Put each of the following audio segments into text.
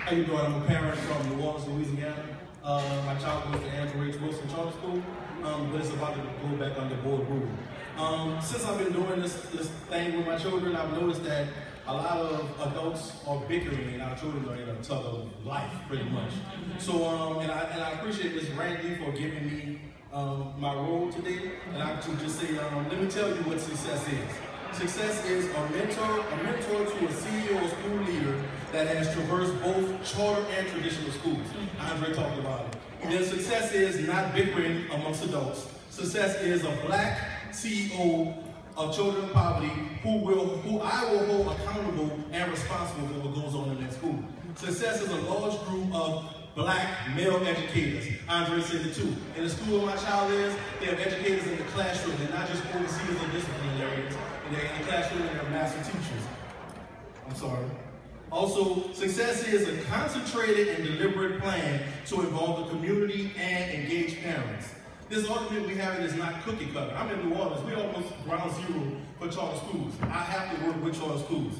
How you doing? I'm a parent from New Orleans, Louisiana. My child goes to Andrew H. Wilson Charter School, but it's about to go back under board rule. Since I've been doing this thing with my children, I've noticed that a lot of adults are bickering and our children are in a tug of life, pretty much. So, and I appreciate Ms. Randy for giving me my role today, and I to just say, let me tell you what success is. Success is a mentor to a CEO or school leader that has traversed both charter and traditional schools. Andre talked about it. And then success is not bickering amongst adults. Success is a black CEO of children in poverty who I will hold accountable and responsible for what goes on in that school. Success is a large group of black male educators. Andre said it too. In the school where my child is, they have educators in the classroom. They're not just overseers and disciplinarians. They're in the classroom and they're master teachers. I'm sorry. Also, success is a concentrated and deliberate plan to involve the community and engage parents. This argument we're having is not cookie cutter. I'm in New Orleans. We're almost ground zero for charter schools. I have to work with charter schools.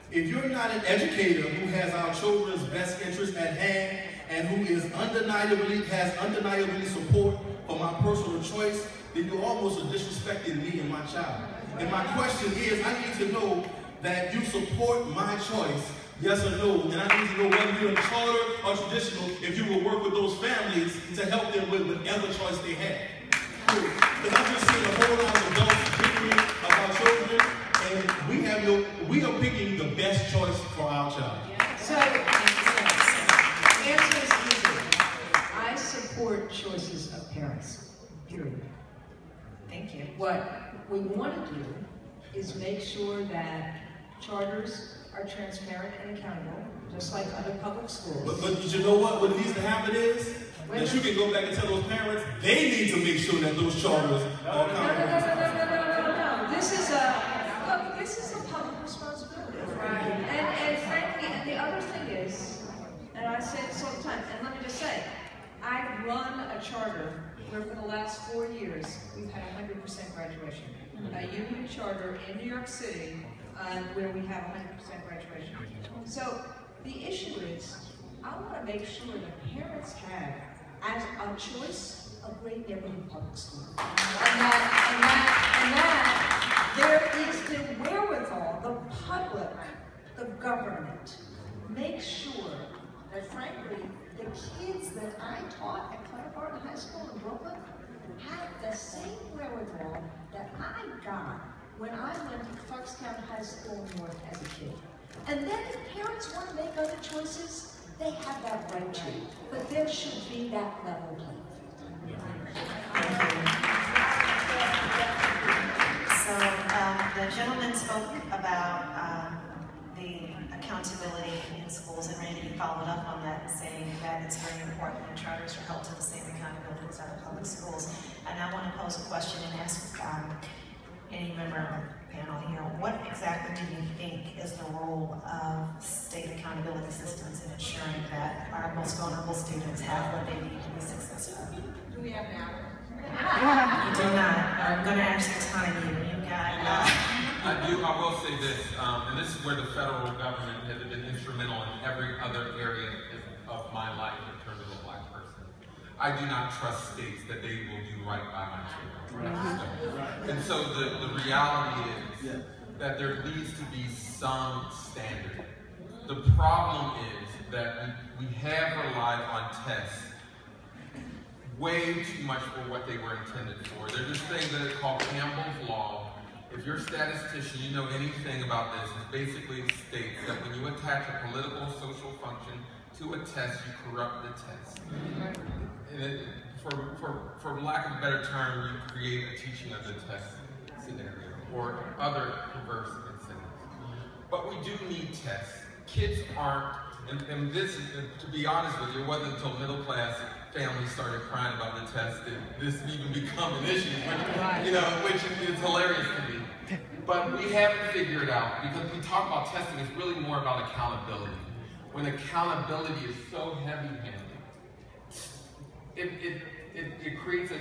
If you're not an educator who has our children's best interest at hand and who is has undeniably support for my personal choice, then you almost are disrespecting me and my child. And my question is, I need to know that you support my choice, yes or no, and I need to know whether you're in charter or traditional, if you will work with those families to help them with whatever choice they have. Because I'm just seeing a whole lot of adults bickering about children, and we are picking the best choice for our child. So, answer is easy. I support choices of parents, period. Thank you. What we want to do is make sure that charters are transparent and accountable, just like other public schools. But you know what needs to happen is that you can go back and tell those parents they need to make sure that those charters are accountable. No. This is a public responsibility. Right. And frankly, and the other thing is, and I say this all the time, and let me just say, I run a charter where for the last 4 years, we've had 100% graduation. A union charter in New York City where we have 100% graduation. So the issue is, I want to make sure that parents have, as a choice, a great neighborhood public school. And that there is the wherewithal, the public, the government, make sure that frankly, the kids that I taught at Clara Barton High School in Brooklyn have the same wherewithal that I got when I went to Clarkstown High School North as a kid. And then if parents want to make other choices, they have that right to. But there should be that level playing field. So the gentleman spoke about the accountability in schools, and Randy followed up on that, saying that it's very important that charters are held to the same accountability as other public schools. And I want to pose a question and ask any member of the panel here, what exactly do you think is the role of state accountability systems in ensuring that our most vulnerable students have what they need to be successful? Do we have an hour? You do not. I'm going to actually time you. You got I will say this, and this is where the federal government has been instrumental in every other area of my life in terms of a black person. I do not trust states that they will do right by my children. Right. And so the reality is that there needs to be some standard. The problem is that we have relied on tests way too much for what they were intended for. There's this thing that is called Campbell's Law. If you're a statistician, you know anything about this. It basically states that when you attach a political or social function to a test, you corrupt the test. And for lack of a better term, you create a teaching of the test scenario or other perverse incentives. But we do need tests. Kids aren't, and this is, to be honest with you, it wasn't until middle class families started crying about the test that this even become an issue, which is hilarious to me. But we haven't figured it out, because we talk about testing, it's really more about accountability. When accountability is so heavy-handed, it creates a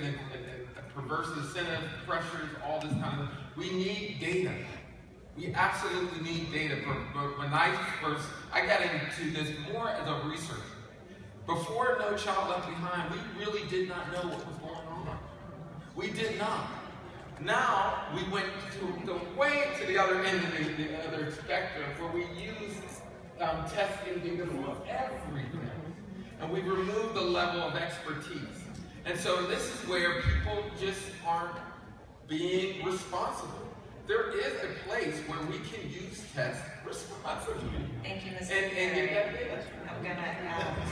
perverse incentive, pressures, all this kind of. We need data. We absolutely need data. But when I got into this more as a researcher. Before No Child Left Behind, we really did not know what was going on. We did not. Now, we went to the other end of the other spectrum, where we use testing data from everything. And we remove the level of expertise. And so this is where people just aren't being responsible. There is a place where we can use tests responsibly. Thank you, Mr. And get that data. I'm going to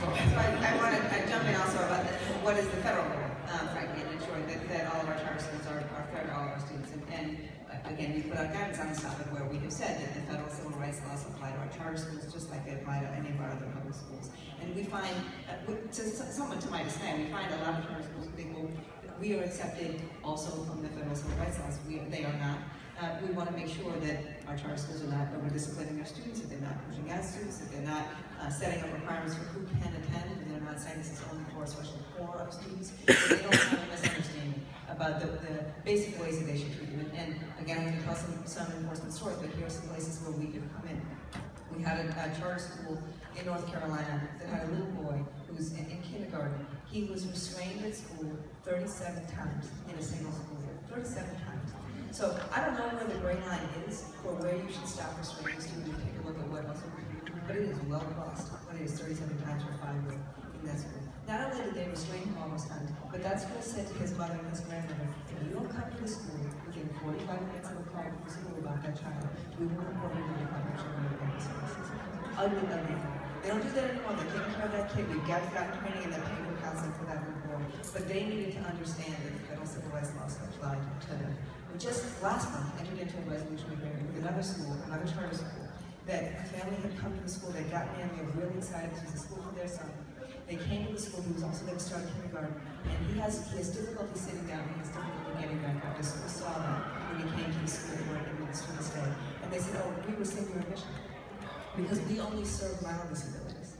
So I want to jump in also about what is the federal role, frankly, and ensuring that all of our charter schools are fair to all of our students. And again, we put out guidance on this topic where we have said that the federal civil rights laws apply to our charter schools just like they apply to any of our other public schools. And we find, somewhat to my dismay, we find a lot of charter schools think, well, we are accepted also from the federal civil rights laws. They are not. We want to make sure that our charter schools are not over-disciplining their students, that they're not pushing out students, that they're not setting up requirements for who can attend, and they're not saying this is only for a special core of students. They don't have a misunderstanding about the basic ways that they should treat them. And again, I'm going to tell some enforcement stories, but here are some places where we could come in. We had a charter school in North Carolina that had a little boy who was in kindergarten. He was restrained at school 37 times in a single school year. 37 times. So I don't know where the gray line is for where you should stop restraining students and take a look at what else we can do, but it is well crossed when it is 37 times for 5 years in that school. Not only did they restrain him all those times, but that school said to his mother and his grandmother, if you don't come to the school within 45 minutes of a call from the school about that child, we will report you to the Department of Children and Family Services. Ugly. They don't do that anymore. They're taking care of that kid. We've got training and they're paying for counseling for that little boy. But they needed to understand that the federal civil rights laws applied to them. We just last month entered into a resolution agreement with another school, another charter school, that a family had come to the school, they'd gotten in, they were really excited, this was a school for their son. They came to the school, he was also going to start kindergarten, and he has difficulty sitting down, he has difficulty getting back up. The school saw that when he came to the school for the student's day. And they said, oh, we rescind your admission, because we only serve mild disabilities.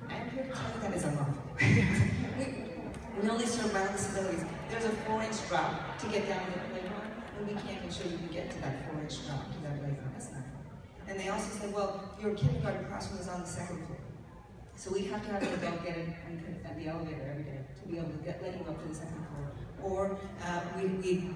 I'm here to tell you that is unlawful. we only serve mild disabilities. There's a 4-inch drop to get down to the playground, and we can't ensure you can get to that 4-inch drop to that playground. That's not fair. And they also said, well, your kindergarten classroom is on the 2nd floor. So we have to have an adult get in the elevator every day to be able to let you up to the 2nd floor. Or we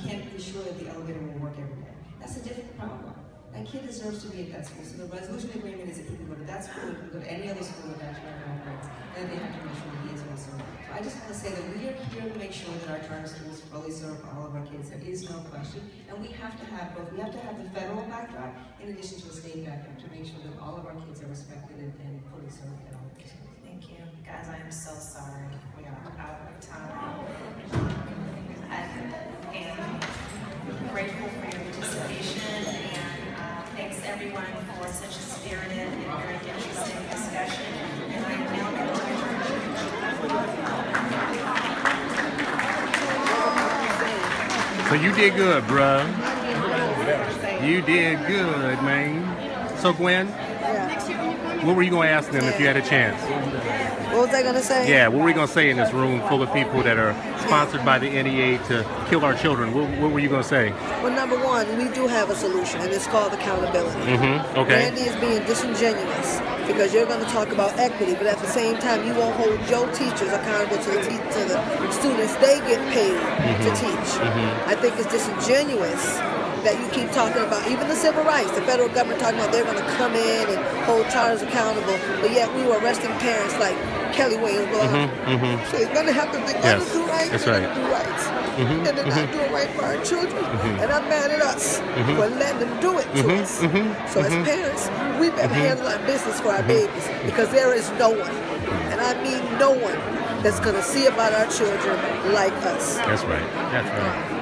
can't be sure that the elevator will work every day. That's a different problem. That kid deserves to be at that school. So the resolution agreement is that he can go to that school, he can go to any other school with that child operates, and they have to make sure that he is also. So I just want to say that we are here to make sure that our charter schools fully serve all of our kids. There is no question. And we have to have both. We have to have the federal backdrop in addition to the state backdrop to make sure that all of our kids are respected and fully served at all of our schools. Thank you. Guys, I am so sorry. We are out of time. I am grateful for your participation, and thanks everyone for such a spirited and very interesting discussion. And I am now going to So you did good, bruh. You did good, man. So Gwen, what were you going to ask them if you had a chance? What was I going to say? Yeah, what were we going to say in this room full of people that are sponsored by the NEA to kill our children? What were you going to say? Well, number one, we do have a solution, and it's called accountability. Okay. Randy is being disingenuous because you're going to talk about equity, but at the same time, you won't hold your teachers accountable to the students they get paid to teach. I think it's disingenuous that you keep talking about, even the civil rights, the federal government talking about they're going to come in and hold charters accountable, but yet we were arresting parents like Kelly Williams. So they're going to have to do right, that's right. do rights. And they're not doing right for our children. And I'm mad at us for letting them do it to us. So as parents, we better handle our business for our babies, because there is no one, and I mean no one, that's going to see about our children like us. That's right. That's right.